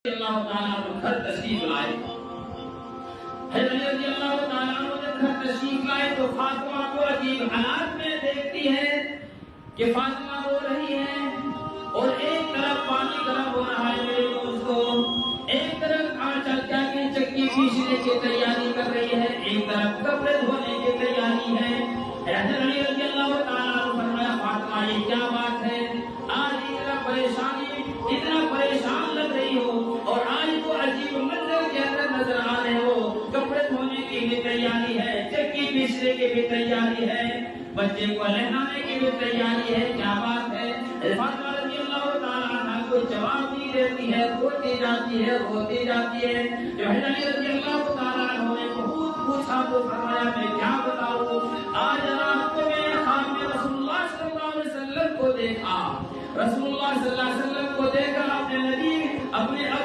اللہ تعالیٰ عنہ گھر تشریف لائے. حضرت علی رضی اللہ تعالیٰ عنہ جب گھر تشریف لائے تو فاطمہ کو عجیب حالات میں دیکھتی ہے کہ فاطمہ رو رہی ہے اور ایک طرف پانی گرم ہو رہا ہے میرے دوستو، ایک طرف آنچل کیا کی چکی پیسنے کی تیاری کر رہی ہے، ایک طرف کپڑے دھونے کی تیاری ہے. حضرت علی رضی اللہ تعالیٰ عنہ فرمایا فاطمہ یہ کیا بات ہے، آج اتنا پریشان لگ رہی ہو اور آج تو عجیب منظر کے اندر نظر آ رہے ہو، کپڑے دھونے کی بھی تیاری ہے، چکی پیسنے کی بھی تیاری ہے، بچے کو نہلانے کی بھی تیاری ہے، کیا بات ہے. فاطمہ رضی اللہ تعالیٰ عنہ کو جواب نہیں دیتی ہے، روتی جاتی ہے. جو حضرت علی رضی اللہ تعالیٰ عنہ نے بہت پوچھا تو فرمایا میں کیا بتاؤں، آج رات کو میں خواب میں رسول اللہ صلی اللہ علیہ وسلم کو دیکھا، رسول اللہ صلی اللہ علیہ وسلم کو دیکھا، اپنے نبی اپنے